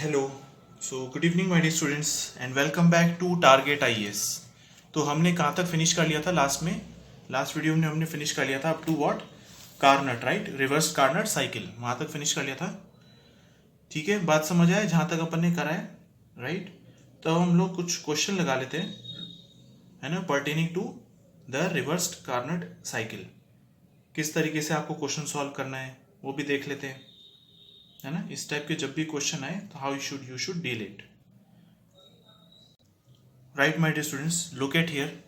Hello good evening my dear students and welcome back to target IAS. तो हमने कहाँ तक फिनिश कर लिया था लास्ट वीडियो में हमने फिनिश कर लिया था up to what Carnot, right, reverse Carnot cycle, वहाँ तक फिनिश कर लिया था। ठीक है, बात समझ आए जहाँ तक अपन ने करा है, राइट। तो हम लोग कुछ क्वेश्चन लगा लेते हैं, है ना, pertaining to the reversed Carnot cycle. किस तरीके से आपको क्वेश्चन सॉल्व करना है वो भी देख लेते हैं, है ना। इस टाइप के जब भी क्वेश्चन आए तो how you should deal it, right my dear students. Look at here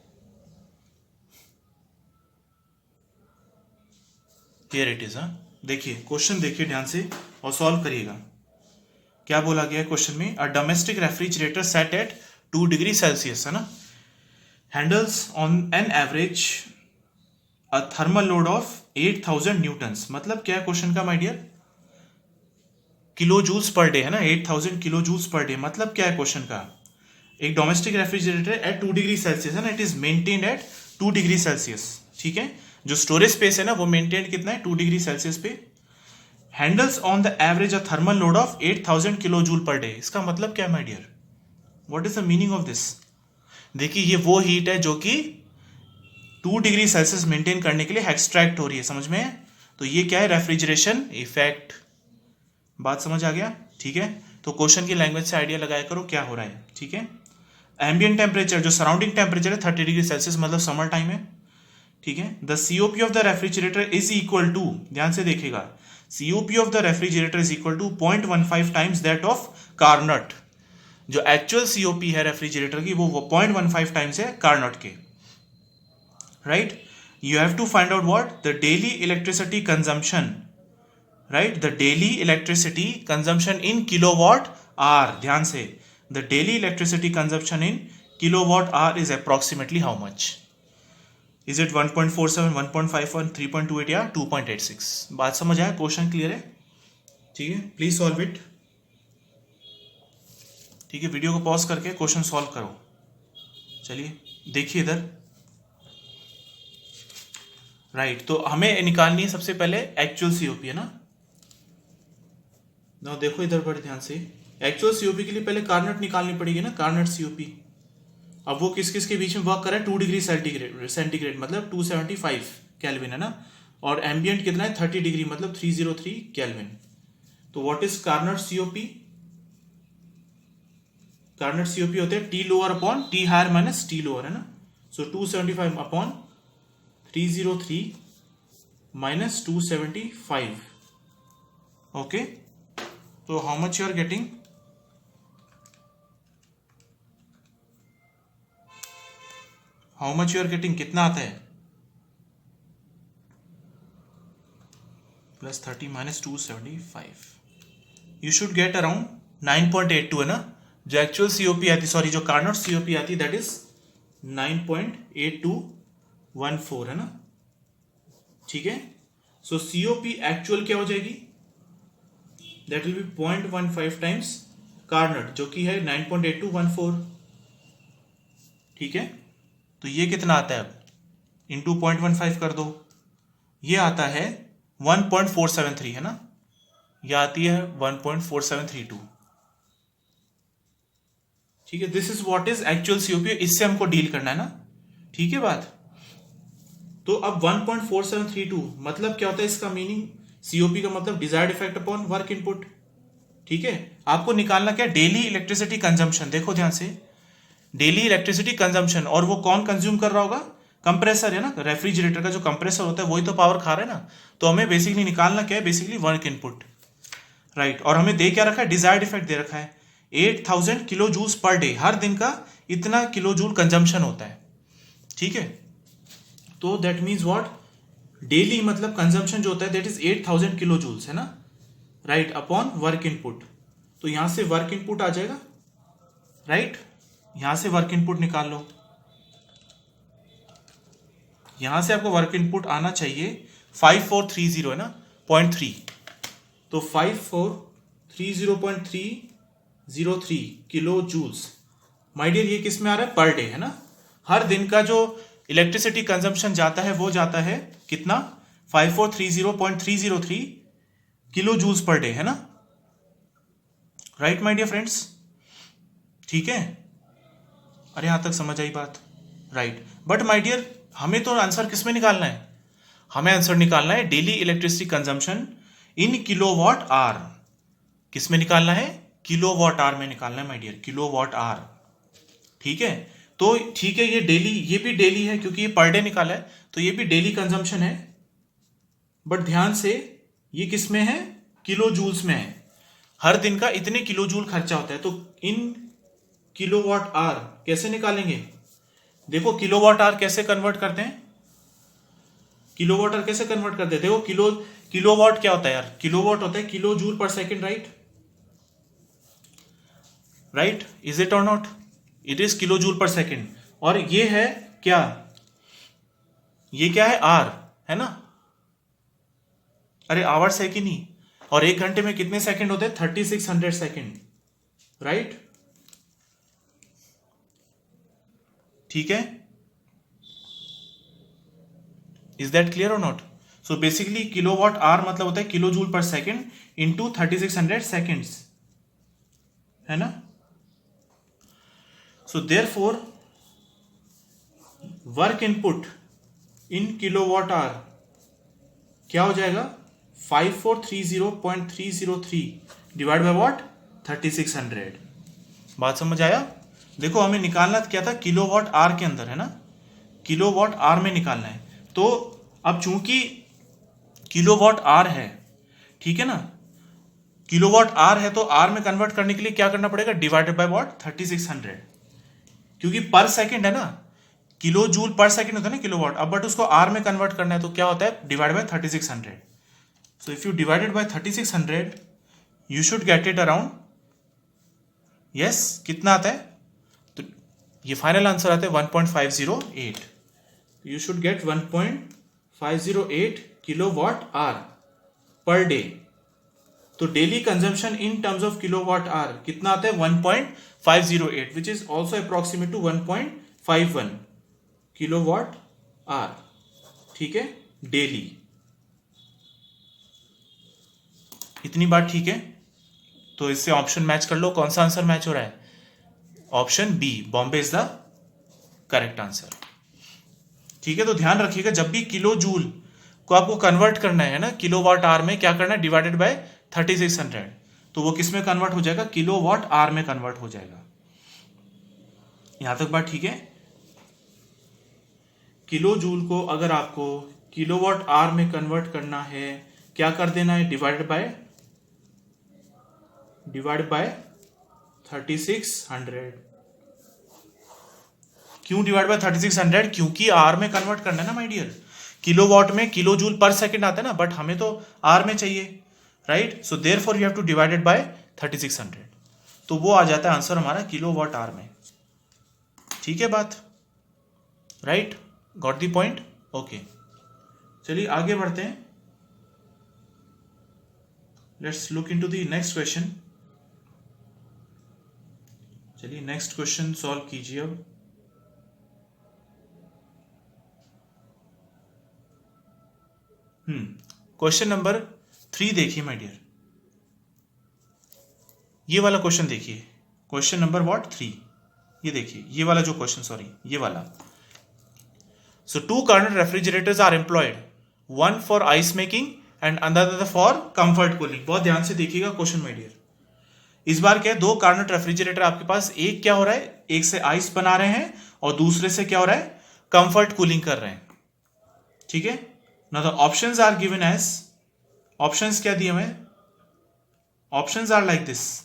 it is. देखिए क्वेश्चन, देखिए ध्यान से और सॉल्व करिएगा। क्या बोला गया है क्वेश्चन में? A domestic refrigerator set at 2 degree Celsius, है ना, handles on an average a thermal load of 8000 newtons. मतलब क्या है क्वेश्चन का my dear? Kilo joules per day, है ना, 8000 किलो जूल्स पर डे। मतलब क्या है क्वेश्चन का? एक domestic refrigerator at 2 degree Celsius, है ना, it is maintained at 2 degree Celsius. ठीक है, जो स्टोरेज स्पेस है ना वो मेंटेन्ड कितना है? 2 डिग्री सेल्सियस पे। Handles on the average a thermal load of 8000 kilo joule per day. इसका मतलब क्या है my dear? What is the meaning of this? देखिए ये वो हीट है जो कि 2 डिग्री सेल्सियस मेंटेन करने के लिए एक्सट्रैक्ट हो रही है, समझ में? तो ये क्या है? Refrigeration effect. बात समझ आ गया? ठीक है, तो क्वेश्चन की लैंग्वेज से आइडिया लगाया करो क्या हो रहा है। ठीक है, एम्बियंट टेम्परेचर, जो सराउंडिंग टेम्परेचर है 30 डिग्री सेल्सियस, मतलब समर टाइम है। ठीक है, the COP of the refrigerator is equal to, ध्यान से देखिएगा, COP of the refrigerator is equal to 0.15 times that of Carnot. जो एक्चुअल सीओपी है रेफ्रिजरेटर की वो 0.15 टाइम्स है कार्नट के, right. You have to find out what the daily electricity consumption, right, the daily electricity consumption in kilowatt hour. ध्यान से, the daily electricity consumption in kilowatt hour is approximately how much? Is it 1.47, 1.51, 3.28 या 2.86? बात समझ आया? Question clear है? ठीक है, please solve it. ठीक है, वीडियो को पॉज करके क्वेश्चन सॉल्व करो। चलिए देखिए इधर, राइट। तो हमें निकालनी है सबसे पहले एक्चुअल सीओपी, है ना। देखो इधर बड़े ध्यान से, एक्चुअल सीओपी के लिए पहले कार्नट निकालनी पड़ेगी ना, कार्नट सीओपी। अब वो किस किस के बीच में वर्क कर रहा है? 2 डिग्री सेंटीग्रेड मतलब 275 केल्विन, है ना, और एम्बियंट कितना है? 30 डिग्री मतलब 303 केल्विन। तो what is Carnot COP? Carnot COP होते हैं T lower upon T higher minus T lower, है ना। So 275 upon 303 minus 275, okay. तो how much you are getting? How much you are getting, कितना आता है? Plus 30 minus 275, you should get around 9.82, है ना। जो एक्चुअल सीओपी आती, सॉरी, जो कार्नट सीओपी आती दैट इज 9.8214, है ना। ठीक है, सो सीओपी एक्चुअल क्या हो जाएगी? That will B 0.15 times Carnot, जो कि है 9.8214। ठीक है, तो ये कितना आता है? अब इंटू 0.15 कर दो, ये आता है 1.473, है ना, ये आती है 1.4732। ठीक है, this is what is actual COP, इससे हमको डील करना है ना। ठीक है बात। तो अब 1.4732 मतलब क्या होता है? इसका मीनिंग, सीओपी का मतलब desired effect upon work input. ठीक है, आपको निकालना क्या? Daily electricity consumption. देखो ध्यान से, डेली इलेक्ट्रिसिटी कंजम्पशन, और वो कौन कंज्यूम कर रहा होगा? कंप्रेसर, है ना, रेफ्रिजरेटर का जो कंप्रेसर होता है वही तो पावर खा रहा है ना। तो हमें बेसिकली निकालना क्या है? Basically work input, right. और हमें दे क्या रखा है? डिजायर्ड इफेक्ट दे रखा है 8000 किलो जूल्स पर डे, हर दिन का इतना किलो जूल कंजम्पशन होता है। ठीक है, तो दैट मीन्स व्हाट? डेली मतलब कंजम्पशन जो होता है दैट इज 8000 किलो जूल्स, है ना, राइट, अपॉन वर्क इनपुट। तो यहां से वर्क इनपुट आ जाएगा, राइट, यहां से वर्क इनपुट निकाल लो। यहां से आपको वर्क इनपुट आना चाहिए 5430, है ना, 0.3। तो 5430.303 किलो जूल्स, माय डियर, ये किस में आ रहा है? पर डे, है ना। हर दिन का जो इलेक्ट्रिसिटी कंजम्पशन जाता है वो जाता है कितना? 5430.303 किलो जूल्स पर डे, है ना। राइट माय डियर फ्रेंड्स, ठीक है, अरे यहां तक समझ आई बात, राइट। बट माय डियर हमें तो आंसर किस में निकालना है, हमें आंसर निकालना है daily electricity consumption in kilowatt hour. किस में निकालना है, किलोवाट आवर में निकालना है माय डियर, किलोवाट आवर, ठीक है। तो ठीक है, ये डेली, ये भी डेली है क्योंकि ये पर डे निकाला है, तो ये भी डेली कंजम्पशन है, बट ध्यान से ये किस में है, किलो जूल्स में है। हर दिन का इतने किलो जूल खर्चा होता है, तो इन किलोवाट आवर कैसे निकालेंगे, देखो किलोवाट आवर कैसे कन्वर्ट करते हैं, किलोवाट आवर कैसे कन्वर्ट करते हैं, देखो किलोवाट क्या होता है यार, किलोवाट होता है kilo joule per second, right, is it और not, it is kilo joule per second. और ये है क्या, ये क्या है, आर है ना, अरे आवर्स है कि नहीं, और एक घंटे में कितने सेकंड होते हैं, 3600 सेकंड, राइट, ठीक है, इज दैट क्लियर और not. So basically kilowatt hour मतलब होता है kilo joule per second into 3600 seconds, है ना। So therefore work input in kilowatt hour क्या हो जाएगा, 5430.303 डिवाइड बाय व्हाट, 3600। बात समझ आया, देखो हमें निकालना क्या था, किलोवाट आवर के अंदर है ना, किलोवाट आवर में निकालना है। तो अब चूंकि किलोवाट आवर है, ठीक है ना, किलोवाट आवर है, तो आर में कन्वर्ट करने के लिए क्या करना पड़ेगा, डिवाइडेड बाय व्हाट, 3600, क्योंकि पर सेकंड है ना, किलो जूल पर सेकंड होता है ना किलोवाट, अब बट उसको आर में कन्वर्ट करना है, तो क्या होता है, divide by 3600। So if you divided by 3600 you should get it around, yes, कितना आता है, तो ये फाइनल आंसर आता है 1.508, you should get 1.508 kilowatt hour per day. तो daily consumption in terms of kilowatt hour कितना आता है, 1.508, which is also approximate to 1.51 kilowatt hour, ठीक है, डेली। इतनी बात ठीक है, तो इससे ऑप्शन मैच कर लो, कौन सा आंसर मैच हो रहा है, option B, Bombay is the correct answer, ठीक है। तो ध्यान रखिएगा जब भी किलो जूल को आपको कन्वर्ट करना है ना किलोवाट आवर में, क्या करना है, डिवाइडेड बाय 3600, तो वो किस में कन्वर्ट हो जाएगा, किलोवाट आवर में कन्वर्ट हो जाएगा। यहां तक बात ठीक है। किलो जूल को अगर आपको किलोवाट आवर में कन्वर्ट करना है, क्या कर देना है, डिवाइडेड बाय 3600। क्यों डिवाइड बाय 3600, क्योंकि आर में कन्वर्ट करना है ना माय डियर, किलोवाट में किलो जूल पर सेकंड आता है ना, बट हमें तो आर में चाहिए, right. So therefore you have two divided by 3600, तो वो आ जाता है आंसर हमारा किलोवाट आवर में, ठीक है बात, right, got the point, okay. चलिए आगे बढ़ते हैं, let's look into the next question. चलिए नेक्स्ट क्वेश्चन सॉल्व कीजिए अब। क्वेश्चन नंबर 3 देखिए माय डियर, ये वाला क्वेश्चन देखिए, क्वेश्चन नंबर व्हाट 3, ये देखिए, ये वाला जो क्वेश्चन, सॉरी ये वाला। So 2 Carnot refrigerators are employed, one for ice making and another for comfort cooling. बहुत ध्यान से देखिएगा क्वेश्चन माय डियर। इस बार क्या है, 2 कार्नर रेफ्रिजरेटर आपके पास, एक क्या हो रहा है, एक से आइस बना रहे हैं और दूसरे से क्या हो रहा है, कंफर्ट कूलिंग कर रहे हैं, ठीक है। Now the options are given as, options क्या दिए हमें, options are like this,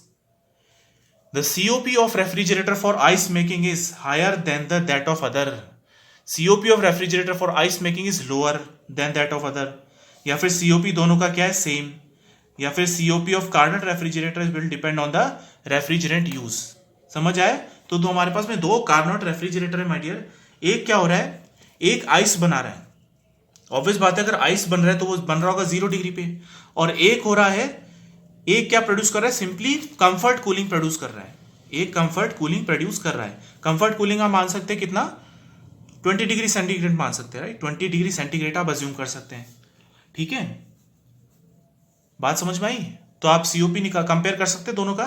the COP of refrigerator for ice making is higher than the that of other, COP of refrigerator for ice making is lower than that of other, या फिर COP दोनों का क्या है, same, या फिर COP of corner refrigerator will depend on the refrigerant use. समझ आए, तो हमारे पास में 2 कार्नर रेफ्रिजरेटर है माय डियर, एक क्या हो रहा है, एक आइस बना रहा है, ऑब्वियस बात है अगर आइस बन रहा है तो वो बन रहा होगा 0 डिग्री पे, और एक हो रहा है, एक क्या प्रोड्यूस कर रहा है, सिंपली कंफर्ट कूलिंग प्रोड्यूस कर रहा है, एक कंफर्ट कूलिंग प्रोड्यूस कर रहा है। कंफर्ट कूलिंग आप मान सकते हैं कितना, 20 डिग्री सेंटीग्रेड मान सकते हैं, राइट, 20 डिग्री सेंटीग्रेड आप अज्यूम कर सकते हैं, ठीक है, बात समझ में आई। तो आप COP कंपेयर कर सकते हैं दोनों का,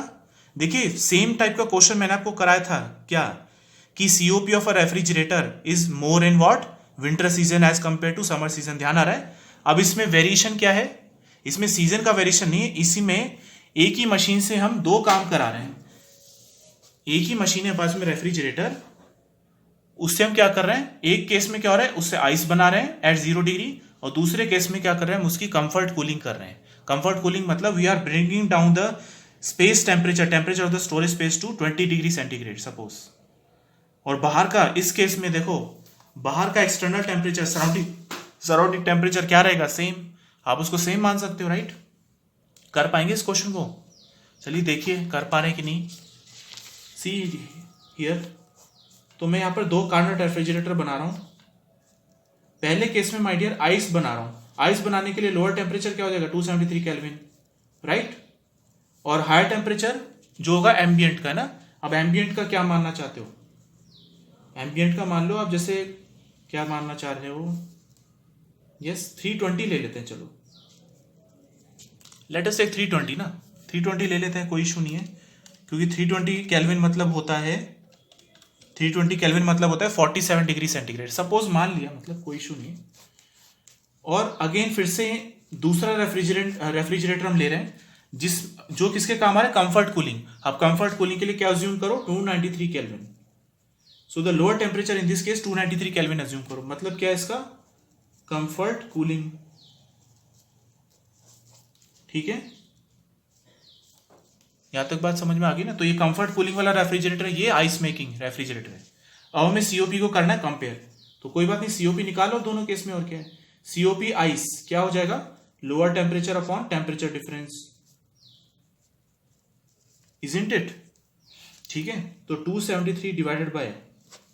देखिए सेम टाइप का क्वेश्चन मैंने आपको कराया था क्या, कि COP of a refrigerator is more in what winter season as compare to summer season. ध्यान आ रहा है? अब इसमें वेरिएशन क्या है, इसमें सीजन का वेरिएशन नहीं है, इसी में एक ही मशीन से हम दो काम करा रहे हैं। एक ही मशीन है पास में रेफ्रिजरेटर, उससे हम क्या कर रहे हैं, एक केस में क्या हो रहा है उससे आइस बना रहे हैं एट 0 डिग्री, और दूसरे केस में क्या कर रहे हैं हम उसकी कंफर्ट कूलिंग कर रहे हैं। कंफर्ट कूलिंग मतलब we are bringing down the space temperature of the storage space to 20 degree centigrade suppose. और बाहर का इस केस में देखो, बाहर का एक्सटर्नल टेम्परेचर सराउंडिंग टेम्परेचर क्या रहेगा, सेम। आप उसको सेम मान सकते हो, राइट? कर पाएंगे इस क्वेश्चन को? चलिए देखिए कर पा रहे हैं कि नहीं। सी हियर, तो मैं यहां पर दो कार्नर रेफ्रिजरेटर बना रहा हूं। पहले केस में माय डियर आइस बना रहा हूं। आइस बनाने के लिए लोअर टेम्परेचर क्या हो जाएगा 273 केल्विन, राइट? और हायर टेम्परेचर जो होगा एम्बियंट का ना। अब एम्बियंट का क्या मानना चाहते हो? एम्बियंट का मान लो आप, जैसे क्या मानना चाह रहे हो? यस 320 ले लेते हैं, चलो लेट अस टेक 320 ना, 320 ले लेते हैं, कोई इशू नहीं है, क्योंकि 320 केल्विन मतलब होता है 47 डिग्री सेंटीग्रेड सपोज मान लिया, मतलब कोई इशू नहीं है। और अगेन फिर से दूसरा रेफ्रिजरेटर हम ले रहे हैं जो किसके काम आ रहा है, कंफर्ट कूलिंग। अब कंफर्ट कूलिंग के लिए क्या अज्यूम करो, 293 kelvin. So the lower temperature in this case 293 kelvin assume करो। मतलब क्या है इसका, कंफर्ट कूलिंग, ठीक है? यहां तक बात समझ में आ गई ना? तो ये कंफर्ट कूलिंग वाला रेफ्रिजरेटर है, ये आइस मेकिंग रेफ्रिजरेटर है। अब हमें सीओपी को करना है कंपेयर, तो कोई बात नहीं, सीओपी निकालो दोनों केस में, और क्या है, सीओपी आइस क्या हो जाएगा, lower temperature upon temperature difference, isn't it? ठीक है, तो 273 डिवाइडेड बाय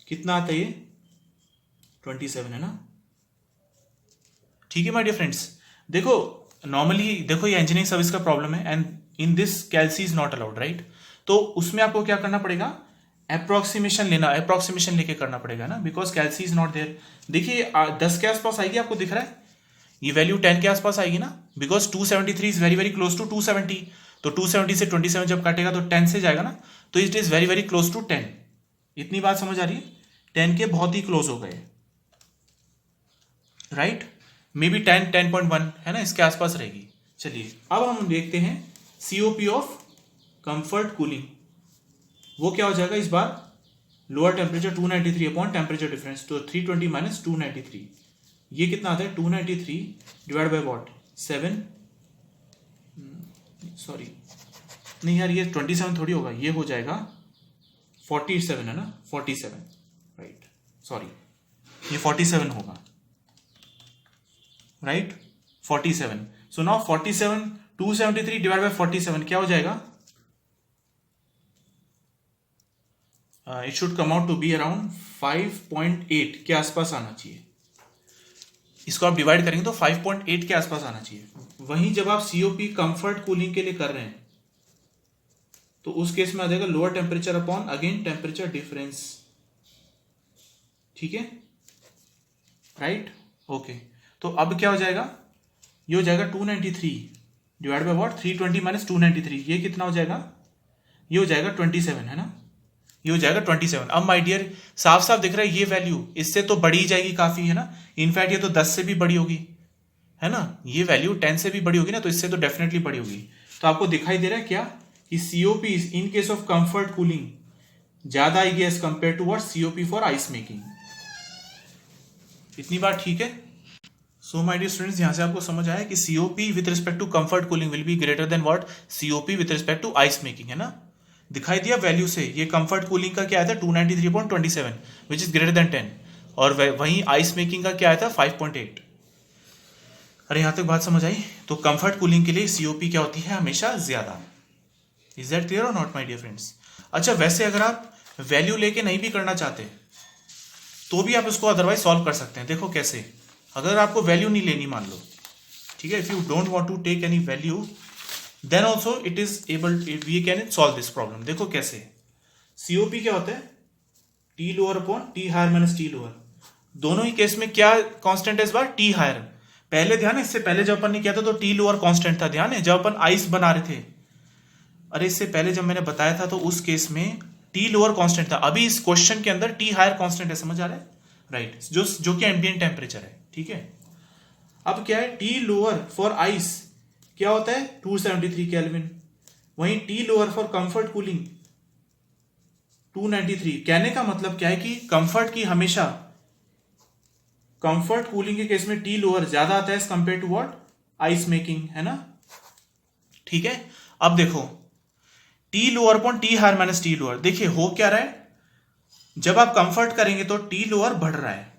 कितना आता है, ये 27 है ना? ठीक है माय डियर फ्रेंड्स, देखो नॉर्मली देखो ये इंजीनियरिंग सर्विस का प्रॉब्लम है, and in this calci is not allowed, right? तो उसमें आपको क्या करना पड़ेगा, अप्रोक्सीमेशन लेके करना पड़ेगा ना, because calci is not there. देखिए 10 के आसपास आएगी, आपको दिख रहा है ये वैल्यू 10 के आसपास आएगी ना, because 273 is very very close to 270। तो 270 से 27 जब काटेगा तो 10 से जाएगा ना, तो it is very very close to 10। इतनी बात समझ आ रही है? 10 के बहुत ही क्लोज हो गए, राइट? मे बी 10.1 है ना, इसके आसपास रहेगी। चलिए अब हम देखते हैं सीओपी ऑफ कंफर्ट कूलिंग, वो क्या हो जाएगा इस बार, lower temperature 293 upon temperature difference, तो 320 माइनस 293, ये कितना आता है 293 डिवाइड बाय व्हाट 7, सॉरी नहीं यार ये 27 थोड़ी होगा, ये हो जाएगा 47 है ना, 47, राइट, सॉरी ये 47 होगा, right? 47। So now 47 273 divide by 47 क्या हो जाएगा, it should come out to be around 5.8 के आसपास आना चाहिए। इसको आप डिवाइड करेंगे तो 5.8 के आसपास आना चाहिए। वहीं जब आप सीओपी कंफर्ट कूलिंग के लिए कर रहे हैं तो उस केस में आ जाएगा lower temperature upon again temperature difference, ठीक है, राइट? ओके, तो अब क्या हो जाएगा, ये हो जाएगा 293 डिवाइड बाय व्हाट 320 माइनस 293, ये कितना हो जाएगा, ये हो जाएगा 27 है ना, ये हो जाएगा 27। अब माय डियर साफ साफ दिख रहा है ये वैल्यू इससे तो बड़ी ही जाएगी काफी, है ना? इनफैक्ट ये तो 10 से भी बड़ी होगी, है ना? ये वैल्यू 10 से भी बड़ी होगी ना, तो इससे तो डेफिनेटली बड़ी होगी। तो आपको दिखाई दे रहा है क्या कि COP in case of comfort cooling ज्यादा आएगी as compare to what COP for ice making. इतनी बात ठीक है? सो माय डियर स्टूडेंट्स, यहां से आपको समझ आया कि COP with respect to comfort cooling will be greater than what COP with respect to ice making, है ना? दिखाई दिया वैल्यू से, ये कंफर्ट कूलिंग का क्या आया था 293.27 विच इज ग्रेटर देन 10, और वहीं आइस मेकिंग का क्या आया था 5.8। अरे यहां तक बात समझ आई? तो कंफर्ट कूलिंग के लिए सीओपी क्या होती है हमेशा ज्यादा। इज दैट क्लियर और नॉट माय डियर फ्रेंड्स? अच्छा वैसे अगर आप वैल्यू लेके नहीं भी करना चाहते तो भी आप इसको अदरवाइज सॉल्व कर सकते हैं। देखो कैसे, अगर आपको वैल्यू नहीं लेनी मान लो, ठीक है, if you don't want to take any value then also it is able, we can solve this problem. देखो कैसे, सीओपी क्या होता है T lower upon T higher minus T lower, दोनों ही केस में क्या कांस्टेंट है इस बार टी हायर। पहले ध्यान है, इससे पहले जब अपन ने किया था तो टी लोअर कांस्टेंट था, ध्यान है जब अपन आइस बना रहे थे अरे इससे पहले जब मैंने बताया था तो उस केस में टी लोअर कांस्टेंट था, अभी इस क्वेश्चन के अंदर टी हायर कांस्टेंट है, समझ आ रहा है? राइट, जो कि एम्बिएंट टेम्परेचर है, ठीक है। अब क्या है, टी लोअर फॉर आइस क्या होता है 273 केल्विन, वहीं T lower for comfort cooling 293। कहने का मतलब क्या है कि कंफर्ट की हमेशा कंफर्ट कूलिंग के केस में टी लोअर ज्यादा आता है as compare to what ice making, है ना, ठीक है। अब देखो T lower upon T higher minus T lower, देखिए हो क्या रहा है, जब आप कंफर्ट करेंगे तो टी लोअर बढ़ रहा है,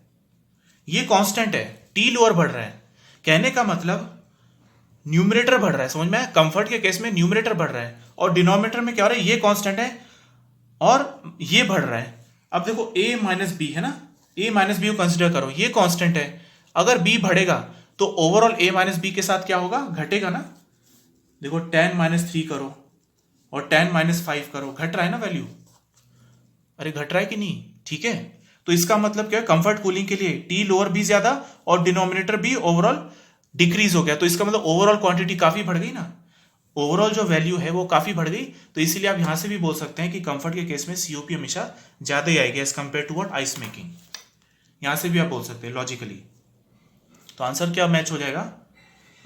ये कांस्टेंट है, टी लोअर बढ़ रहा है, कहने का मतलब न्यूमरेटर बढ़ रहा है, समझ में? कंफर्ट के केस में न्यूमरेटर बढ़ रहा है और डिनोमिनेटर में क्या हो रहा है, ये कांस्टेंट है और ये बढ़ रहा है। अब देखो a माइनस बी है ना, a माइनस बी को कंसिडर करो, ये कांस्टेंट है, अगर b बढ़ेगा तो ओवरऑल a माइनस बी के साथ क्या होगा, घटेगा ना। देखो 10 माइनस 3 करो और 10 माइनस 5 करो, घट रहा है ना वैल्यू, अरे घट रहा है कि नहीं, ठीक है। तो इसका मतलब क्या है, कंफर्ट कूलिंग के लिए टी लोअर भी ज्यादा और डिनोमिनेटर भी ओवरऑल डिक्रीज हो गया, तो इसका मतलब ओवरऑल क्वांटिटी काफी बढ़ गई ना, ओवरऑल जो वैल्यू है वो काफी बढ़ गई। तो इसीलिए आप यहां से भी बोल सकते हैं कि कंफर्ट के केस में सीओपी हमेशा ज्यादा ही आएगी as compare to what ice making, यहां से भी आप बोल सकते हैं लॉजिकली। तो आंसर क्या मैच हो जाएगा,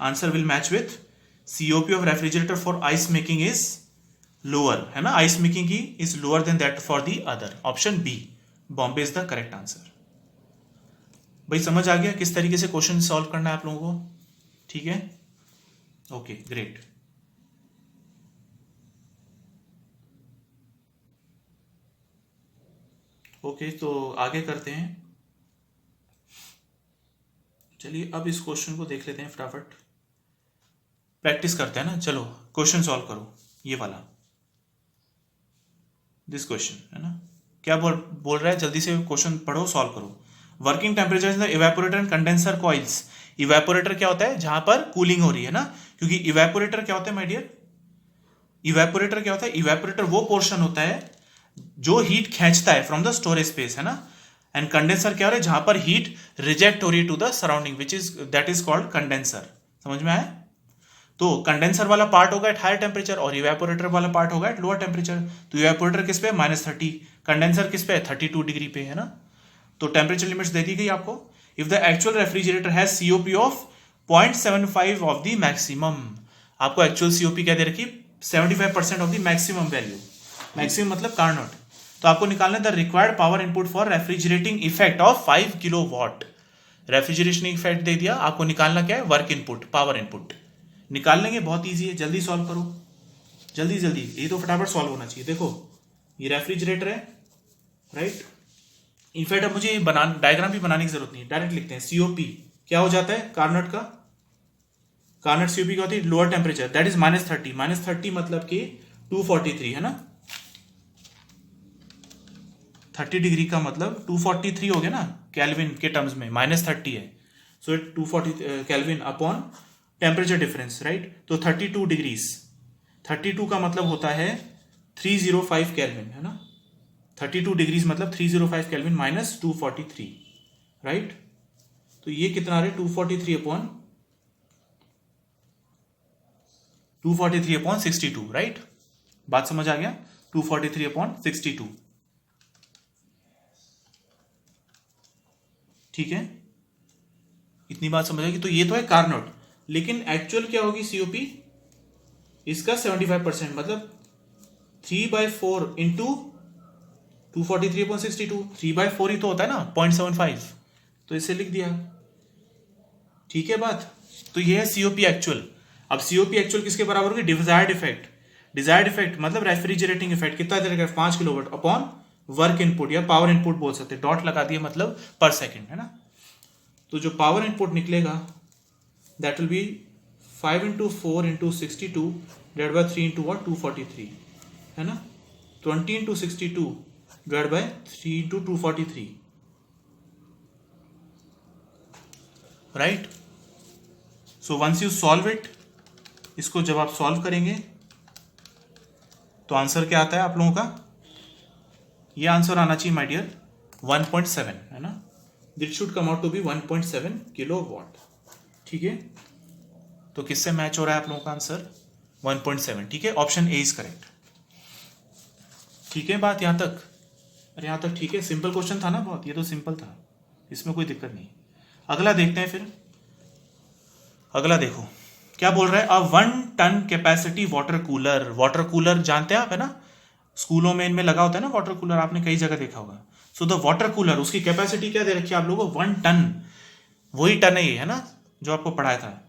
answer will match with COP of refrigerator for ice making is lower, है ना, आइस मेकिंग की is lower than that for the other, option B Bombay is the correct answer. भाई समझ आ गया किस तरीके से क्वेश्चन सॉल्व करना है आप लोगों को, ठीक है, ओके ग्रेट। ओके तो आगे करते हैं, चलिए अब इस क्वेश्चन को देख लेते हैं फटाफट, प्रैक्टिस करते हैं ना। चलो क्वेश्चन सॉल्व करो, ये वाला दिस क्वेश्चन है ना, क्या बोल रहा है, जल्दी से क्वेश्चन पढ़ो सॉल्व करो। Working temperature in the evaporator and condenser coils, evaporator क्या होता है, जहां पर कूलिंग हो रही है ना, क्योंकि इवेपोरेटर क्या होता है माय डियर, इवेपोरेटर क्या होता है, इवेपोरेटर वो पोर्शन होता है जो हीट खींचता है फ्रॉम द स्टोरेज स्पेस, है ना, एंड कंडेंसर क्या हो रहा है, जहां पर हीट रिजेक्ट हो रही है to the surrounding which is that is called condenser, समझ में आया? तो कंडेंसर वाला पार्ट होगा एट हायर टेम्परेचर और इवेपोरेटर वाला पार्ट होगा एट लोअर टेम्परेचर। तो इवेपोरेटर किस पे -30, कंडेंसर किस पे 32 डिग्री पे, है ना। तो टेम्परेचर लिमिट्स दे दी गई आपको। If the actual refrigerator has COP of 0.75 of the maximum, आपको एक्चुअल सीओपी क्या दे रखी, 75% of the maximum value, maximum मतलब कार्नोट। तो आपको निकालना the required power input for refrigerating effect of 5 kilowatt, refrigeration effect दे दिया, आपको निकालना क्या है, वर्क इनपुट, पावर इनपुट निकाल लेंगे, बहुत इजी है, जल्दी सॉल्व करो, जल्दी जल्दी, ये तो फटाफट सॉल्व होना चाहिए। देखो ये रेफ्रिजरेटर है, राइट, इनफैक्ट अब मुझे डायग्राम भी बनाने की जरूरत नहीं है, डायरेक्ट लिखते हैं। सीओपी क्या हो जाता है कार्नट का, कार्नट सीओपी क्या होती है, लोअर टेम्परेचर दैट इज -30, -30 मतलब कि 243, है ना, 30 डिग्री का मतलब 243 हो गया ना केल्विन के टर्म्स में, -30 है, so it 240 kelvin upon temperature difference, right. तो 32 डिग्रीज, 32 का मतलब होता है 305 केल्विन, है ना, 32 डिग्रीज मतलब 305 केल्विन माइनस 243, राइट। तो ये कितना आ रहा है 243 अपॉन 62, राइट, बात समझ आ गया, 243 अपॉन 62, ठीक है, इतनी बात समझ आएगी। तो ये तो है कार्नोट, लेकिन एक्चुअल क्या होगी सीओपी, इसका 75% मतलब 3/4 इंटू 243/62, 3/4 ही तो होता है ना 0.75, तो इसे लिख दिया, ठीक है बात। तो ये है सीओपी एक्चुअल। अब सीओपी एक्चुअल किसके बराबर होगी, डिजायर्ड इफेक्ट, डिजायर्ड इफेक्ट मतलब रेफ्रिजरेटिंग इफेक्ट कितना देगा 5 किलोवाट अपॉन वर्क इनपुट या पावर इनपुट बोल सकते हैं, डॉट लगा दिया मतलब पर सेकेंड, है ना। तो जो पावर इनपुट निकलेगा that will be 5 × 4 × 62 divide by 3 × 243, है ना, 20 × 62 divide by 3 × 243, right. So once you solve it, इसको जब आप सॉल्व करेंगे तो आंसर क्या आता है आप लोगों का, ये आंसर आना चाहिए माय डियर 1.7, है ना, that should come out to be 1.7 kilowatt, ठीक है। तो किससे मैच हो रहा है आप लोगों का आंसर, 1.7, ठीक है, ऑप्शन ए इज करेक्ट। ठीक है बात यहां तक? अरे यहां तक ठीक है, सिंपल क्वेश्चन था ना बहुत, ये तो सिंपल था, इसमें कोई दिक्कत नहीं। अगला देखते हैं फिर। अगला देखो क्या बोल रहा है, a 1 ton capacity water cooler. Water cooler जानते हैं आप, है ना, स्कूलों में इनमें लगा होता है ना वाटर कूलर, आपने कई जगह देखा होगा। सो द वाटर कूलर, उसकी कैपेसिटी क्या दे रखी है आप लोगों को, 1 टन, वही टन है ये, है ना, जो आपको पढ़ाया था।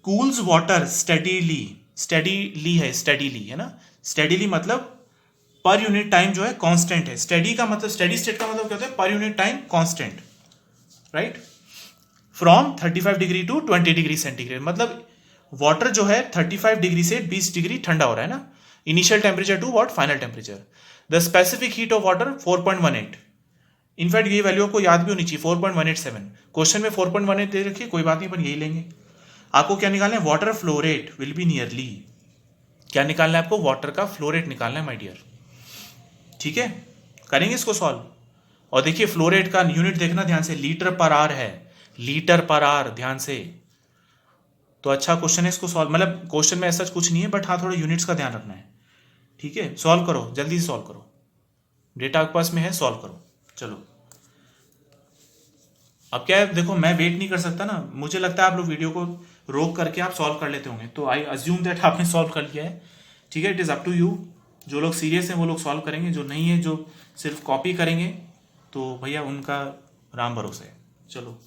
कूल्स वाटर स्टेडीली, स्टेडीली है, स्टेडीली है ना, स्टेडीली मतलब पर यूनिट टाइम जो है कांस्टेंट है। स्टेडी का मतलब, स्टेडी स्टेट का मतलब क्या होता है, पर unit time constant, right, from 35 degree to 20 degree centigrade. मतलब वाटर जो है 35 डिग्री से 20 डिग्री ठंडा हो रहा है ना, initial temperature to what, final temperature. The specific heat of water 4.18। In fact ये वैल्यू को याद भी होनी चाहिए, 4.187। क्वेश्चन में 4.18 दे रखी है, कोई बात नहीं, अपन यही लेंगे। आपको क्या निकालना है, water flow rate will be nearly, क्या निकालना है आपको, वाटर का फ्लो रेट निकालना है माय डियर। ठीक है, करेंगे इसको सॉल्व। और देखिए फ्लो रेट का यूनिट देखना ध्यान से, लीटर पर आवर है, लीटर पर आवर, ध्यान से। तो अच्छा क्वेश्चन है, इसको सॉल्व, मतलब क्वेश्चन में ऐसा कुछ नहीं है, बट हाँ थोड़ा यूनिट्स का ध्यान रखना है। ठीक है, सॉल्व करो, जल्दी से सॉल्व करो, डेटा आपके पास में है, सॉल्व करो। चलो अब क्या है, देखो मैं वेट नहीं कर सकता ना, मुझे लगता है आप लोग वीडियो को रोक करके आप सॉल्व कर लेते होंगे, तो आई अज्यूम दैट आपने सॉल्व कर लिया है। ठीक है, it is up to you, जो लोग सीरियस हैं वो लोग सॉल्व करेंगे, जो नहीं है, जो सिर्फ कॉपी करेंगे, तो भैया उनका राम भरोसा है। चलो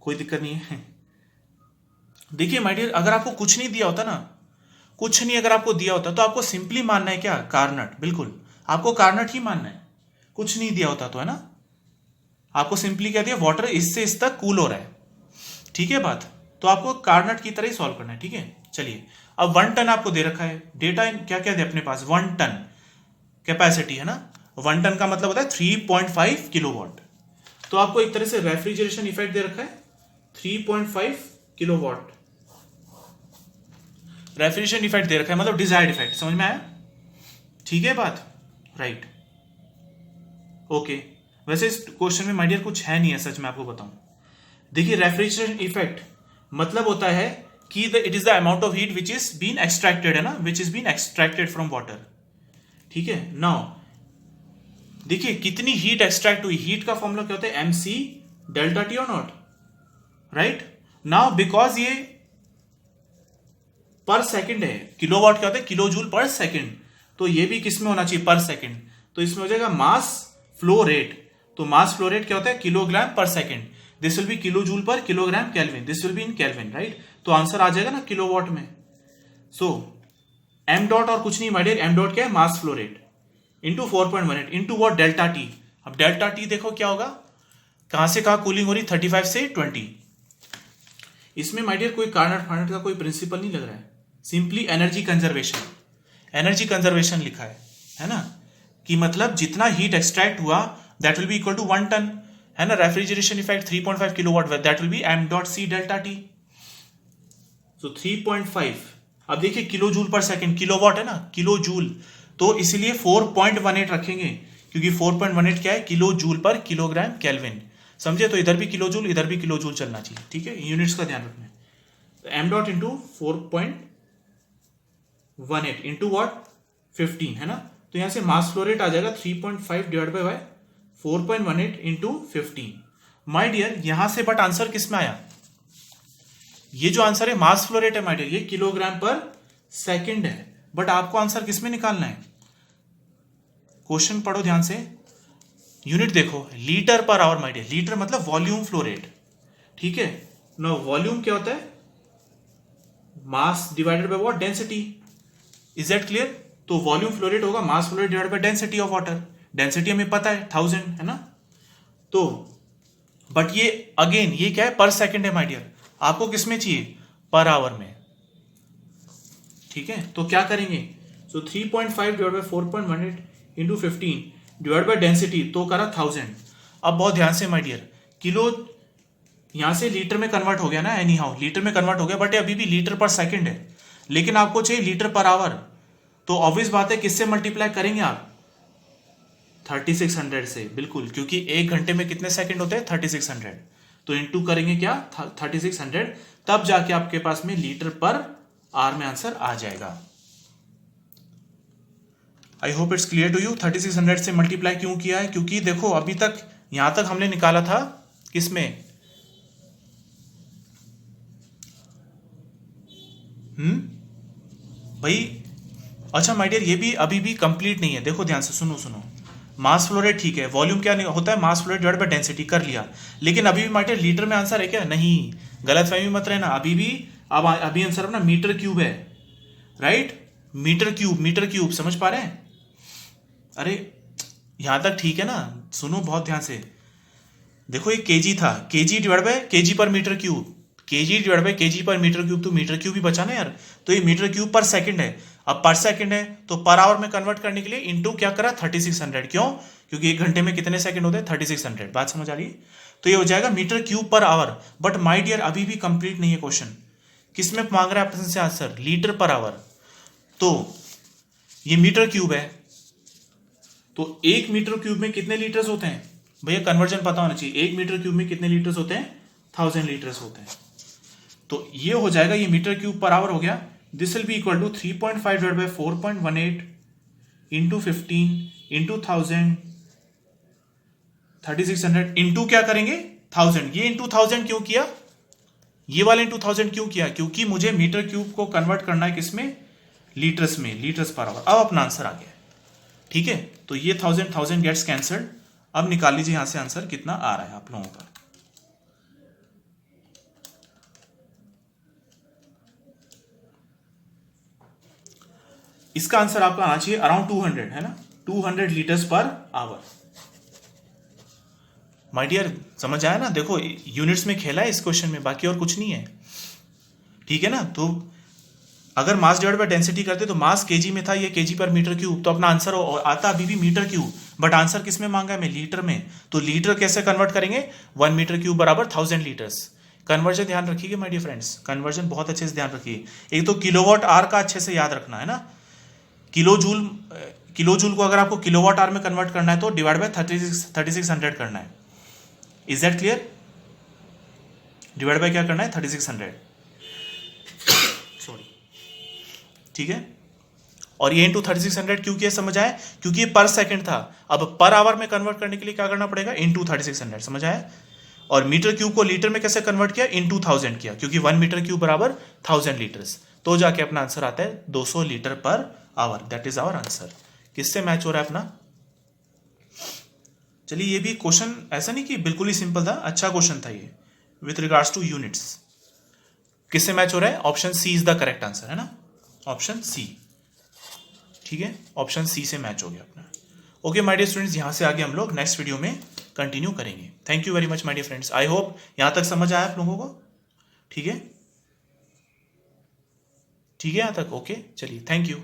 कोई दिक्कत नहीं है। देखिए माय डियर, अगर आपको कुछ नहीं दिया होता ना, कुछ नहीं अगर आपको दिया होता तो आपको सिंपली मानना है क्या, कार्नट, बिल्कुल आपको कार्नट ही मानना है। कुछ नहीं दिया होता तो, है ना, आपको सिंपली कह दिया वाटर इससे इस तक कूल हो रहा है, ठीक है बात, तो आपको कार्नट की तरह ही सॉल्व करना है। ठीक है, चलिए अब 1 टन आपको दे रखा है, डेटा क्या क्या दे अपने पास, 1 टन कैपेसिटी है ना, 1 टन का मतलब होता है 3.5 किलोवाट। तो आपको एक तरह से रेफ्रिजरेशन इफेक्ट दे रखा है 3.5 किलोवाट, रेफ्रिजरेशन इफेक्ट दे रखा है, मतलब डिजायर्ड इफेक्ट, समझ में आया? ठीक है बात, राइट, ओके। वैसे इस क्वेश्चन में माय डियर कुछ है नहीं है, सच में आपको बताऊं। देखिए रेफ्रिजरेशन इफेक्ट मतलब होता है कि it is the amount of heat which is been extracted, है ना, which is been extracted from water. ठीक है, नाउ देखिए कितनी हीट एक्सट्रैक्ट हुई, हीट का फॉर्मूला क्या होता है, एमसी डेल्टा टी और नॉट, राइट। नाउ बिकॉज ये पर सेकंड है, किलोवाट क्या होता है, किलो जूल पर सेकंड, तो ये भी किस में होना चाहिए, पर सेकंड, तो इसमें हो जाएगा मास फ्लो रेट। तो मास फ्लो रेट क्या होता है, किलोग्राम पर second, this will B kilo joule पर kilogram kelvin, this will be in kelvin, right. तो आंसर आ जाएगा ना किलोवाट में। सो एम डॉट और कुछ नहीं माय डियर, एम डॉट क्या है, मास flow rate into 4.18 into what, delta T. अब डेल्टा टी देखो क्या होगा, कहां से कहां कूलिंग हो रही, 35 से 20। इसमें माय डियर कोई कार्नट फार्नट का कोई प्रिंसिपल नहीं लग रहा है, simply energy conservation, energy conservation लिखा है ना, कि मतलब जितना हीट एक्सट्रैक्ट हुआ that will be equal to 1 ton, है ना, refrigeration effect 3.5 kilowatt, that will be M dot C delta T. So 3.5, अब देखिए kilo joule per second, kilowatt है ना, किलो जूल, तो इसलिए 4.18 रखेंगे, क्योंकि 4.18 क्या है, किलो जूल पर किलोग्राम केल्विन, समझे, तो इधर भी किलो जूल, इधर भी किलो जूल चलना चाहिए। ठीक है, यूनिट्स का ध्यान रखना है। तो M dot into 4.18 into what, 15, है ना, तो यहां से मास फ्लो रेट आ जाएगा 3.5 divide by 4.18 into 15। My dear यहां से बट आंसर किस में आया, ये जो आंसर है मास फ्लो रेट है माय डियर, ये किलोग्राम पर सेकंड है, बट आपको आंसर किस में निकालना है, क्वेश्चन पढ़ो ध्यान से, यूनिट देखो, litre per hour my dear, litre मतलब वॉल्यूम फ्लो रेट। ठीक है, नो वॉल्यूम क्या होता है, mass divided by what, density, is that clear. तो वॉल्यूम फ्लो रेट होगा mass flow rate divided by density of water, density हमें पता है 1000, है ना, तो बट ये अगेन ये क्या है, पर सेकंड है माय डियर, आपको किस में चाहिए, पर आवर में। ठीक है, तो क्या करेंगे, सो 3.5 divide by 4.18 into 15 divide by density, तो करा 1000। अब बहुत ध्यान से माय डियर, किलो यहां से लीटर में कन्वर्ट हो गया ना, एनी हाउ लीटर में कन्वर्ट हो गया, बट अभी भी लीटर पर सेकंड है, लेकिन आपको चाहिए लीटर पर आवर, तो ऑब्वियस बात है किससे मल्टीप्लाई करेंगे आप, 3600 से, बिल्कुल, क्योंकि एक घंटे में कितने सेकंड होते हैं, 3600, तो इनटू करेंगे क्या 3600, तब जाके आपके पास में लीटर पर आवर में आंसर आ जाएगा। I hope it's clear to you. 3600 से मल्टीप्लाई क्यों किया है, क्योंकि देखो अभी तक यहां तक हमने निकाला था किसमें, भाई अच्छा माय डियर, ये भी अभी भी कंप्लीट नहीं है। देखो ध्यान से सुनो, मास फ्लो रेट ठीक है, वॉल्यूम क्या होता है, मास flow rate divided by density कर लिया, लेकिन अभी भी माय डियर लीटर में आंसर है क्या, नहीं, गलतफहमी मत रहना, अभी भी अब अभी आंसर अपना मीटर क्यूब है, राइट, मीटर क्यूब समझ पा रहे हैं, अरे यहां तक ठीक है ना, सुनो बहुत ध्यान से, देखो ये केजी था, KG divide by KG per metre cube, KG divide by KG per metre cube, तो मीटर क्यूब ही बचा ना यार, तो ये मीटर क्यूब पर सेकंड है, अब पर सेकंड है तो पर आवर में कन्वर्ट करने के लिए इनटू क्या करा 3600, क्यों, क्योंकि एक घंटे में कितने सेकंड होते हैं 3600, बात समझ आ रही है, तो ये हो जाएगा metre cube per hour. But my dear अभी भी कंप्लीट नहीं है क्वेश्चन, किसमें मांग रहा है आपसे से आंसर, लीटर पर आवर, तो ये मीटर क्यूब है, तो एक मीटर क्यूब में कितने लीटर्स होते हैं भैया, कन्वर्जन पता होना चाहिए, एक मीटर क्यूब में कितने लीटर्स होते हैं, 1000 लीटर्स होते हैं, तो ये हो जाएगा, ये मीटर क्यूब पर आवर हो गया, this will be equal to 3.5 divide by 4.18 into 15 into 1000 3600 into क्या करेंगे 1000, ये इंटू 1000 क्यों किया, ये वाले इंटू 1000 क्यों किया, क्योंकि मुझे मीटर क्यूब को कन्वर्ट करना है किसमें, लीटर्स में, लीटर्स पर आवर, अब अपना आंसर आ गया, ठीक है, तो ये 1000 गेट्स कैंसल्ड, अब निकाल लीजिए यहां से आंसर कितना आ रहा है आप लोगों का, इसका आंसर आपका आना चाहिए अराउंड 200, है ना, 200 लीटर्स पर आवर। माय डियर समझ आया ना, देखो यूनिट्स में खेला है इस क्वेश्चन में, बाकी और कुछ नहीं है, ठीक है ना, तो अगर मास डिवाइड बाय डेंसिटी करते तो मास केजी में था, ये केजी पर मीटर क्यूब, तो अपना आंसर आता अभी भी मीटर क्यूब, बट आंसर किस में मांगा है, मैं लीटर में, तो लीटर कैसे कन्वर्ट करेंगे, 1 मीटर क्यूब बराबर 1000 लीटर्स, कन्वर्जन ध्यान रखिए माय डियर फ्रेंड्स, कन्वर्जन बहुत अच्छे से ध्यान रखिए, एक तो किलोवाट आवर का अच्छे से याद रखना है ना, किलो जूल को अगर आपको किलोवाट आवर में कन्वर्ट करना है तो डिवाइड बाय 3600 करना है, is that clear, divide by क्या करना है 3600, सॉरी, ठीक है, और ये इंटू 3600 क्यों किया समझ आया, क्योंकि ये पर सेकंड था, अब पर आवर में कन्वर्ट करने के लिए क्या करना पड़ेगा, इंटू 3600, समझ आया, और मीटर क्यूब को लीटर में कैसे कन्वर्ट किया, इंटू 1000 किया, क्योंकि 1 मीटर क्यूब बराबर 1000 लीटर्स, तो जाके अपना आंसर आता है 200 litre per hour, that is our answer. किससे मैच हो रहा है अपना, चलिए ये भी क्वेश्चन ऐसा नहीं कि बिल्कुल ही सिंपल था, अच्छा क्वेश्चन था ये, विथ रिगार्ड्स टू यूनिट्स, किससे मैच हो रहा है, option C is the correct answer, है ना, ऑप्शन सी, ठीक है, ऑप्शन सी से मैच हो गया अपना। ओके माय डियर स्टूडेंट्स, यहां से आगे हम लोग नेक्स्ट वीडियो में कंटिन्यू करेंगे। Thank you very much my dear friends, I hope यहां तक समझ आया आप लोगों को, ठीक है, ठीक है यहां तक, ओके चलिए, थैंक यू।